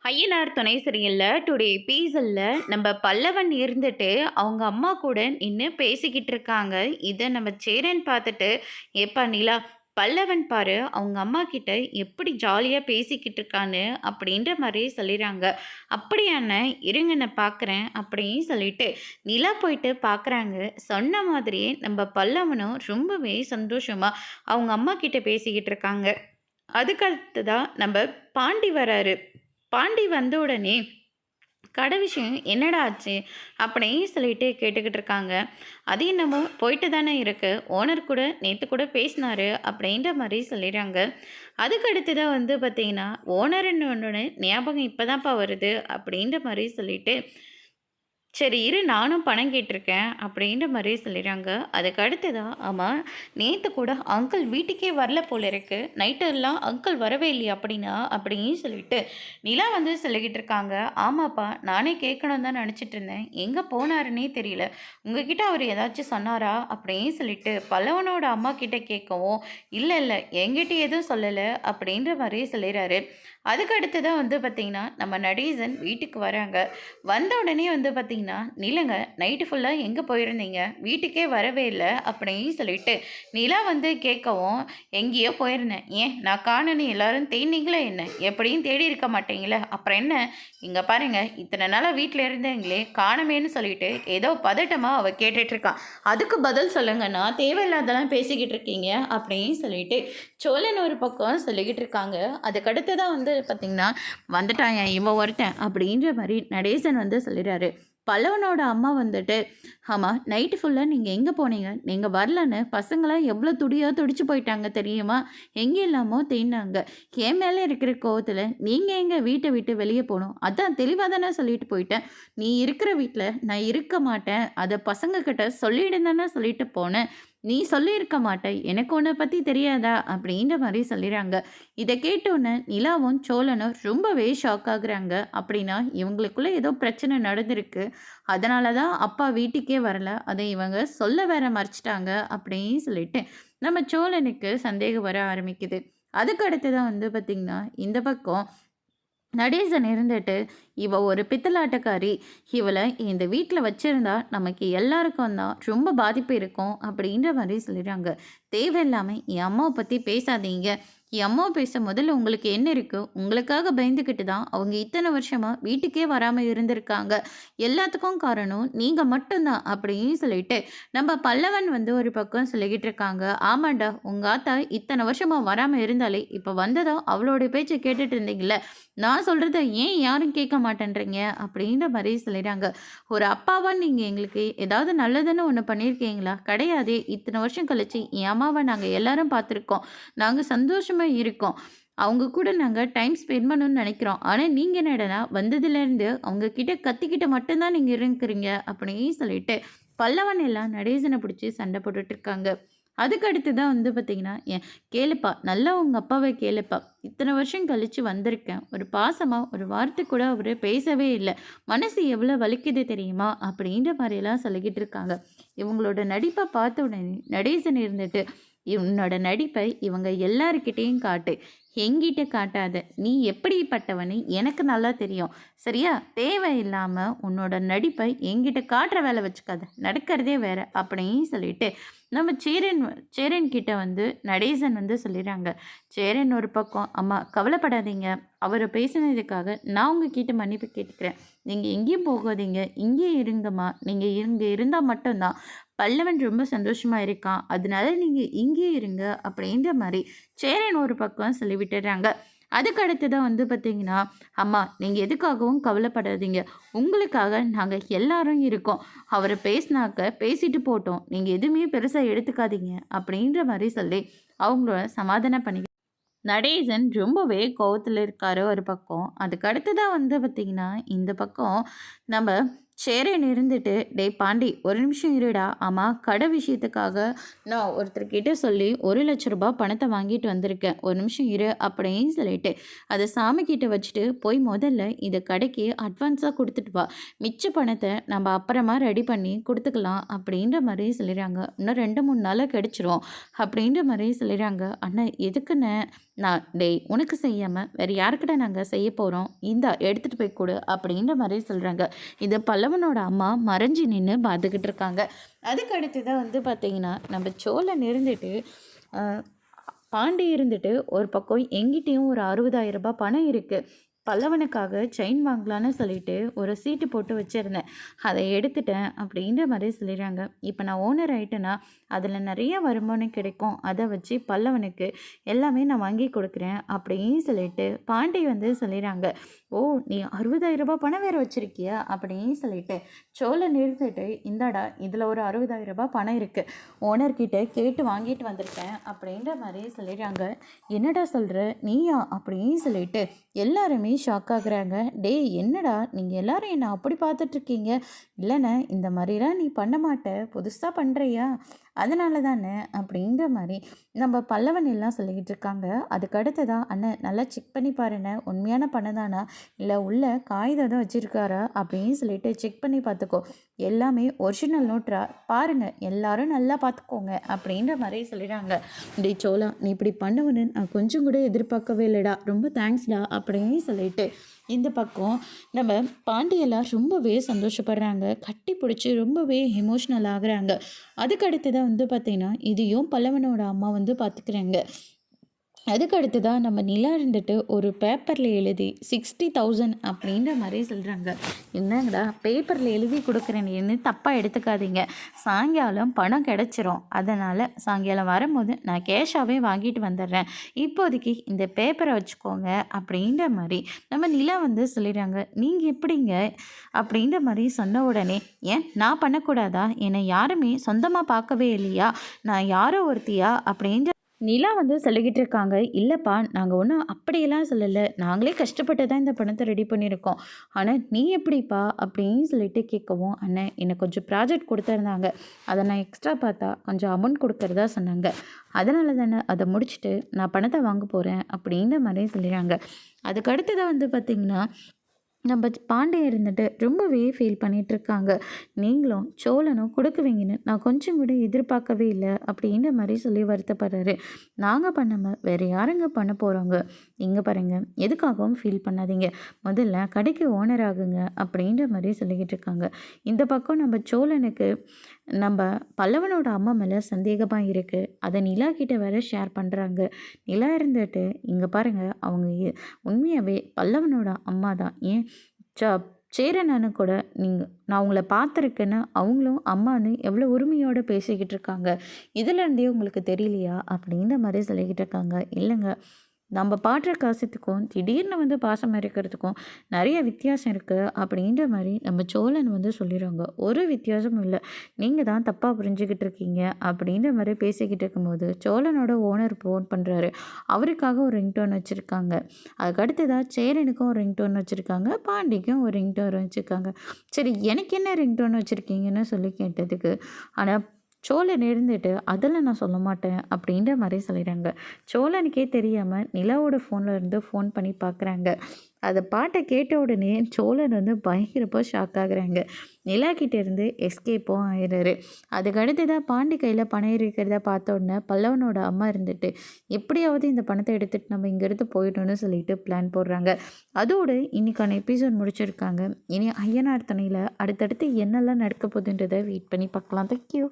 ஐயனார் துணை சரியில்ல டுடே எபிசோட்ல நம்ம பல்லவன் இருந்துட்டு அவங்க அம்மா கூட நின்று பேசிக்கிட்டு இருக்காங்க. இதை நம்ம சேரன் பார்த்துட்டு, ஏப்பா நிலா, பல்லவன் பாரு அவங்க அம்மா கிட்ட எப்படி ஜாலியாக பேசிக்கிட்டு இருக்கான்னு அப்படின்ற மாதிரி சொல்லிடுறாங்க. அப்படியான இருங்க நான் பார்க்குறேன் அப்படின்னு சொல்லிட்டு நிலா போயிட்டு பார்க்குறாங்க. சொன்ன மாதிரியே நம்ம பல்லவனும் ரொம்பவே சந்தோஷமா அவங்க அம்மா கிட்ட பேசிக்கிட்டு இருக்காங்க. அதுக்கடுத்து நம்ம பாண்டி வராரு. பாண்டி வந்த உடனே கடை விஷயம் என்னடா ஆச்சு அப்படின்னு சொல்லிட்டு கேட்டுக்கிட்டு இருக்காங்க. அது என்னமோ போயிட்டு தானே இருக்கு, ஓனர் கூட நேற்று கூட பேசினாரு அப்படின்ற மாதிரி சொல்லிடுறாங்க. அதுக்கு அடுத்ததான் பார்த்தீங்கன்னா ஓனர்ன்னு ஞாபகம் இப்போதான்ப்பா வருது அப்படின்ற மாதிரி சொல்லிட்டு, சரி இரு நானும் பணம் கேட்டிருக்கேன் அப்படின்ற மாதிரி சொல்லிடுறாங்க. அதுக்கு அடுத்ததான், ஆமாம் நேற்று கூட அங்கிள் வீட்டுக்கே வரல போல இருக்கு, நைட்டெல்லாம் அங்கிள் வரவே இல்லையா அப்படின்னா அப்படின்னு சொல்லிட்டு நிலா சொல்லிக்கிட்டு இருக்காங்க. ஆமாப்பா நானே கேட்கணும் தான் நினச்சிட்டு இருந்தேன், எங்கே போனாருன்னே தெரியல, உங்ககிட்ட அவர் ஏதாச்சும் சொன்னாரா அப்படின்னு சொல்லிட்டு பல்லவனோட அம்மா கிட்ட கேட்கவும், இல்லை இல்லை என்கிட்ட எதுவும் சொல்லலை அப்படின்ற மாதிரி சொல்லிடுறாரு. அதுக்கு அடுத்ததான் பார்த்திங்கன்னா நம்ம நடேசன் வீட்டுக்கு வராங்க. வந்த உடனே பார்த்திங்கன்னா, நிலங்க நைட்டு ஃபுல்லாக எங்கே போயிருந்தீங்க, வீட்டுக்கே வரவே இல்லை அப்படின்னு சொல்லிட்டு நிலா கேட்கவும், எங்கேயோ போயிருந்தேன், ஏன் நான் காணனு எல்லாரும் தேடினீங்களே என்ன, எப்படியும் தேடி இருக்க மாட்டீங்களே, அப்புறம் என்ன, இங்கே பாருங்க இத்தனை நாளாக வீட்டில் இருந்தீங்களே காணமேன்னு சொல்லிட்டு ஏதோ பதட்டமாக அவள் கேட்டுட்ருக்கான். அதுக்கு பதில் சொல்லுங்கன்னா தேவையில்லாதெல்லாம் பேசிக்கிட்டு இருக்கீங்க அப்படின்னு சொல்லிட்டு சோழன் ஒரு பக்கம் சொல்லிக்கிட்டு இருக்காங்க. அதுக்கடுத்து தான் பார்த்திங்கன்னா வந்துட்டாங்க இவன் ஒருத்தன் அப்படின்ற மாதிரி நடேசன் சொல்லிடுறாரு. பல்லவனோட அம்மா ஆமாம் நைட்டு ஃபுல்லாக நீங்கள் எங்கே போனீங்க, நீங்கள் வரலன்னு பசங்களாம் எவ்வளோ துடிச்சு போயிட்டாங்க தெரியுமா, எங்கே இல்லாமோ தேடினாங்க, என் மேலே இருக்கிற கோவத்தில் நீங்கள் எங்கள் வீட்டை விட்டு வெளியே போகணும், அதான் தெளிவாக தானே சொல்லிட்டு போயிட்டேன், நீ இருக்கிற வீட்டில் நான் இருக்க மாட்டேன், அதை பசங்கக்கிட்ட சொல்லிடுந்தானே சொல்லிட்டு போனேன், நீ சொல்லியிருக்க மாட்டே, எனக்கு உன்னை பற்றி தெரியாதா அப்படின்ற மாதிரி சொல்லிடுறாங்க. இதை கேட்டோன்னே நிலாவும் சோழனும் ரொம்பவே ஷாக் ஆகுறாங்க. அப்படின்னா இவங்களுக்குள்ளே ஏதோ பிரச்சனை நடந்திருக்கு, அதனால தான் அப்பா வீட்டுக்கே வரல, அதை இவங்க சொல்ல வேற மறைச்சிட்டாங்க அப்படின்னு சொல்லிட்டு நம்ம சோழனுக்கு சந்தேகம் வர ஆரம்பிக்குது. அதுக்கு அடுத்து தான் பார்த்திங்கன்னா இந்த பக்கம் நடேசன் இருந்துட்டு, இவ ஒரு பித்தலாட்டக்காரி, இவளை இந்த வீட்டில் வச்சிருந்தா நமக்கு எல்லாருக்கும் தான் ரொம்ப பாதிப்பு இருக்கும் அப்படின்ற மாதிரி சொல்லிடுறாங்க. தேவையில்லாமல் என் அம்மாவை பற்றி பேசாதீங்க, என் அம்மா பேச முதல்ல உங்களுக்கு என்ன இருக்குது, உங்களுக்காக பயந்துக்கிட்டு தான் அவங்க இத்தனை வருஷமாக வீட்டுக்கே வராமல் இருந்திருக்காங்க, எல்லாத்துக்கும் காரணம் நீங்கள் மட்டும்தான் அப்படின்னு சொல்லிட்டு நம்ம பல்லவன் ஒரு பக்கம் சொல்லிக்கிட்டு இருக்காங்க. ஆமாண்டா உங்கள் ஆத்தா இத்தனை வருஷமாக வராமல் இருந்தாலே இப்போ வந்ததா அவளோட பேச்சை கேட்டுட்டு இருந்தீங்கள, நான் சொல்கிறத ஏன் யாரும் கேட்க மாட்டேன்றீங்க அப்படின்ற மாதிரி சொல்லிடுறாங்க. ஒரு அப்பாவா நீங்கள் எங்களுக்கு ஏதாவது நல்லதுன்னு ஒன்று பண்ணியிருக்கீங்களா, கிடையாதே, இத்தனை வருஷம் கழிச்சு என் அம்மாவை நாங்கள் எல்லாரும் பார்த்துருக்கோம், நாங்கள் சந்தோஷமாக இருக்கோம், அவங்க கூட நாங்கள் டைம் ஸ்பெண்ட் பண்ணணும்னு நினைக்கிறோம், ஆனால் நீங்கள் என்னடனா வந்ததுலேருந்து அவங்க கிட்ட கத்திக்கிட்ட மட்டும்தான் நீங்கள் இருக்கிறீங்க அப்படின்னு சொல்லிட்டு பல்லவன் எல்லாம் நடேசனை பிடிச்சி சண்டை போட்டுட்ருக்காங்க. அதுக்கு அடுத்து தான் பார்த்திங்கன்னா, கேளுப்பா நல்லா உங்கள் அப்பாவை கேளுப்பா, இத்தனை வருஷம் கழித்து வந்திருக்கேன், ஒரு பாசமாக ஒரு வார்த்தை கூட அவர் பேசவே இல்லை, மனசு எவ்வளோ வலிக்குது தெரியுமா அப்படின்ற மாதிரியெல்லாம் சொல்லிக்கிட்டு இருக்காங்க. இவங்களோட நடிப்பை பார்த்த உடனே நடேசன் இருந்துட்டு, உன்னோட நடிப்பை இவங்க எல்லாருக்கிட்டேயும் காட்டு, எங்கிட்ட காட்டாத, நீ எப்படிப்பட்டவனு எனக்கு நல்லா தெரியும், சரியா, தேவையில்லாமல் உன்னோட நடிப்பை எங்கிட்ட காட்டுற வேலை வச்சுக்காத, நடக்கிறதே வேற அப்படின்னு சொல்லிட்டு நம்ம சேரன் கிட்ட நடேசன் சொல்லிடுறாங்க. சேரன் ஒரு பக்கம், அம்மா கவலைப்படாதீங்க, அவர் பேசினதுக்காக நான் உங்ககிட்ட மன்னிப்பு கேட்டுக்கிறேன், நீங்கள் எங்கேயும் போகாதீங்க, இங்கே இருங்கம்மா, நீங்கள் இங்கே இருந்தால் மட்டும்தான் பல்லவன் ரொம்ப சந்தோஷமாக இருக்கான், அதனால நீங்கள் இங்கே இருங்க அப்படின்ற மாதிரி சேரன் ஒரு பக்கம் சொல்லிவிட்டுறாங்க. அதுக்கு அடுத்து தான் பார்த்திங்கன்னா, அம்மா நீங்கள் எதுக்காகவும் கவலைப்படாதீங்க, உங்களுக்காக நாங்கள் எல்லாரும் இருக்கோம், அவர் பேசினாக்க பேசிட்டு போட்டோம், நீங்கள் எதுவுமே பெருசாக எடுத்துக்காதீங்க அப்படின்ற மாதிரி சொல்லி அவங்களோட சமாதானம் பண்ணி நடேசன் ரொம்பவே கோவத்தில் இருக்காரு ஒரு பக்கம். அதுக்கு அடுத்து தான் பார்த்திங்கன்னா இந்த பக்கம் நம்ம சேரன் இருந்துட்டு, "டேய் பாண்டி, ஒரு நிமிஷம் இருடா. ஆமா, கடை விஷயத்துக்காக நான் ஒருத்தர்கிட்ட சொல்லி ரூ. 1,00,000 பணத்த வாங்கிட்டு வந்திருக்கேன். ஒரு நிமிஷம் இரு" அப்படின்னு சொல்லிட்டு, அத சாமிகிட்ட வச்சுட்டு, "போய் முதல்ல இத கடைக்கு அட்வான்ஸா குடுத்துட்டு வா. மிச்ச பணத்த நம்ம அப்புறமா ரெடி பண்ணி குடுத்துக்கலாம்" அப்படின்ற மாரி சொல்லிடுறாங்க. "இன்னும் 2, 3 நாள்ல கிடைச்சிரும்" அப்படின்ற மாரி சொல்லிடுறாங்க. "அண்ணா எதுக்குண்ணே?" "டேய் உனக்கு செய்யாம வேற யாருக்குடா நாங்க செய்ய போறோம்? இந்தா எடுத்துட்டு போய் குடு" அப்படின்ற மாரி சொல்றாங்க. இத பல்லவனோட அம்மா மறைஞ்சு நின்னு பார்த்துக்கிட்டு இருக்காங்க. அதுக்கு அடுத்ததா வந்து பார்த்தீங்கன்னா, நம்ம சோழன் இருந்துட்டு, அ பாண்டி இருந்துட்டு, ஒரு பக்கம் என்கிட்டயும் ஒரு ரூ. 60,000 பணம் இருக்கு. பல்லவனுக்காக செயின் வாங்கலான்னு சொல்லிட்டு ஒரு சீட்டு போட்டு வச்சிருந்தேன். அத எடுத்துட்டேன் அப்படின்ற மாரி சொல்லிடுறாங்க. இப்ப நான் ஓனர் ஆயிட்டேன்னா, அதில நெறைய வருமானம் கிடைக்கும். அத வச்சு பல்லவனுக்கு எல்லாமே நான் வாங்கி கொடுக்குறேன் அப்படின்னு சொல்லிட்டு பாண்டி வந்து சொல்லிடுறாங்க. "ஓ! நீ ரூ. 60,000 பணம் வேற வச்சிருக்கியா?" அப்படின்னு சொல்லிட்டு சோழன் நிறுத்திட்டு, "இந்தாடா இதில ஒரு ரூ. 60,000 பணம் இருக்கு. ஓனர்கிட்ட கேட்டு வாங்கிட்டு வந்திருக்கேன்" அப்படின்ற மாரி சொல்லிடுறாங்க. "என்னடா சொல்ற? நீயா?" அப்படின்னு சொல்லிட்டு எல்லாருமே ஷாக் ஆகுறாங்க. "டேய் என்னடா நீங்க எல்லாரும் என்ன அப்படி பார்த்துட்ருக்கீங்க?" "இல்லண்ணே இந்த மாதிரிலாம் நீ பண்ண மாட்ட. புதுசா பண்றியா? அதனால தானே" அப்படின்ற மாரி நம்ம பல்லவன் எல்லாம் சொல்லிக்கிட்டு இருக்காங்க. அதுக்கு அடுத்ததா, "அண்ணன் நல்லா செக் பண்ணி பாருண்ணே. உண்மையான பணம் தானா? இல்ல உள்ள காகிதம் தான் வச்சிருக்காரா? அப்படின்னு சொல்லிட்டு செக் பண்ணி பார்த்துக்கோ. எல்லாமே ஒரிஜினல் நோட்ரா பாருங்க. எல்லாரும் நல்லா பார்த்துக்கோங்க" அப்படின்ற மாரி சொல்லிடுறாங்க. "டேய் சோளா, நீ இப்படி பண்ணுவன்னு நான் கொஞ்சம் கூட எதிர்பார்க்கவே இல்லைடா. ரொம்ப தேங்க்ஸ்டா" அப்படின்னு சொல்லிட்டு இந்த பக்கம் நம்ம பாண்டியெல்லாம் ரொம்பவே சந்தோஷப்படுறாங்க. கட்டி பிடிச்சி ரொம்பவே எமோஷ்னல் ஆகுறாங்க. அதுக்கு அடுத்ததான் வந்து பார்த்தீங்கன்னா, இதையும் பல்லவனோட அம்மா வந்து பார்த்துக்கிறாங்க. அதுக்கு அடுத்ததா நம்ம நிலா இருந்துட்டு ஒரு பேப்பர்ல எழுதி 60,000 அப்படின்ற மாரி சொல்றாங்க. என்னங்கடா பேப்பர்ல எழுதி குடுக்குறேன்னு தப்பா எடுத்துக்காதீங்க. சாயங்காலம் பணம் கிடைச்சிரும். அதனால சாயங்காலம் வரும்போது நான் கேஷாவே வாங்கிட்டு வந்துடுறேன். இப்போதைக்கு இந்த பேப்பர வச்சுக்கோங்க அப்படின்ற மாரி நம்ம நிலா வந்து சொல்லிடுறாங்க. "நீங்க எப்படிங்க?" அப்படின்ற மாரி சொன்ன உடனே, "ஏன் நான் பண்ணக்கூடாதா? என்னை யாருமே சொந்தமா பார்க்கவே இல்லையா? நான் யாரோ ஒருத்தியா?" அப்படின்ற நிலா வந்து சொல்லிக்கிட்டு இருக்காங்க. "இல்லப்பா, நாங்க ஒண்ணும் அப்படியெல்லாம் சொல்லல. நாங்களே கஷ்டப்பட்டு தான் இந்த பணத்த ரெடி பண்ணியிருக்கோம். ஆனா நீ எப்படிப்பா?" அப்படின்னு சொல்லிட்டு கேட்கவும், "அண்ணே எனக்கு கொஞ்சம் ப்ராஜெக்ட் குடுத்துருந்தாங்க. அத நான் எக்ஸ்ட்ரா பார்த்தா கொஞ்சம் அமௌண்ட் குடுக்கறதா சொன்னாங்க. அதனால தானே அத முடிச்சுட்டு நான் பணத்த வாங்க போறேன்" அப்படின்ற மாரி சொல்லிறாங்க. அதுக்கு அடுத்ததா வந்து பார்த்தீங்கன்னா, நம்ம பாண்டியன் இருந்துட்டு ரொம்பவே ஃபீல் பண்ணிகிட்ருக்காங்க. "நீங்களும் சோழனும் கொடுக்குவீங்கன்னு நான் கொஞ்சம் கூட எதிர்பார்க்கவே இல்லை" அப்படின்ற மாதிரி சொல்லி வருத்தப்படுறாரு. "நாங்கள் பண்ணாமல் வேறு யாருங்க பண்ண போகிறாங்க? இங்கே பாருங்க, எதுக்காகவும் ஃபீல் பண்ணாதீங்க. முதல்ல கடைக்கு ஓனர் ஆகுங்க" அப்படின்ற மாதிரி சொல்லிக்கிட்டு இருக்காங்க. இந்த பக்கம் நம்ம சோழனுக்கு நம்ம பல்லவனோட அம்மா மேலே சந்தேகமாக இருக்குது. அதை நிலா கிட்ட வேற ஷேர் பண்ணுறாங்க. நிலா இருந்துட்டு, "இங்கே பாருங்க, அவங்க உண்மையாகவே பல்லவனோட அம்மா தான். ஏன் ச சேரன் அண்ணன் கூட நான் உங்கள பார்த்துருக்கேன்னு அவங்களும் அம்மான்னு எவ்வளோ உரிமையோட பேசிக்கிட்டு இருக்காங்க. இதுலேருந்தே உங்களுக்கு தெரியலையா?" அப்படின்ற மாரி சொல்லிக்கிட்டு இருக்காங்க. "இல்லைங்க, நம்ம பாடுற காசத்துக்கும் திடீர்னு வந்து பாசம் இருக்கிறதுக்கும் நிறைய வித்தியாசம் இருக்குது" அப்படின்ற மாதிரி நம்ம சோழன் வந்து சொல்லிடுறாங்க. "ஒரு வித்தியாசமும் இல்லை. நீங்கள் தான் தப்பாக புரிஞ்சுக்கிட்டு இருக்கீங்க" அப்படின்ற மாதிரி பேசிக்கிட்டு இருக்கும்போது சோழனோட ஓனர் ஃபோன் பண்ணுறாரு. அவருக்காக ஒரு ரிங்டோன் வச்சுருக்காங்க. அதுக்கு அடுத்ததாக சேரனுக்கும் ஒரு ரிங்டோன் வச்சுருக்காங்க. பாண்டிக்கும் ஒரு ரிங்டோன் வச்சுருக்காங்க. "சரி, எனக்கு என்ன ரிங்டோன் வச்சுருக்கீங்கன்னு" சொல்லி கேட்டதுக்கு, ஆனால் சோழன் இருந்துட்டு, "அதெல்லாம் நான் சொல்ல மாட்டேன்" அப்படின்ற மாதிரி சொல்லிடுறாங்க. சோழனுக்கே தெரியாமல் நிலாவோட ஃபோனில் இருந்து ஃபோன் பண்ணி பார்க்குறாங்க. அந்த பாட்டை கேட்ட உடனே சோழன் வந்து பயங்கரப்போ ஷாக் ஆகுறாங்க. நிலா கிட்ட இருந்து எஸ்கேப்பும் ஆயிடுறாரு. அதுக்கு அடுத்ததாக பாண்டி கையில் பணம் இருக்கிறத பார்த்த உடனே பல்லவனோட அம்மா இருந்துட்டு, எப்படியாவது இந்த பணத்தை எடுத்துகிட்டு நம்ம இங்கேருந்து போயிடணும்னு சொல்லிட்டு பிளான் போடுறாங்க. அதோடு இன்னைக்கான எபிசோட் முடிச்சிருக்காங்க. இனி ஐயனார் துணையில் அடுத்தடுத்து என்னெல்லாம் நடக்க போகுதுன்றதை வெயிட் பண்ணி பார்க்கலாம். தேங்க்யூ.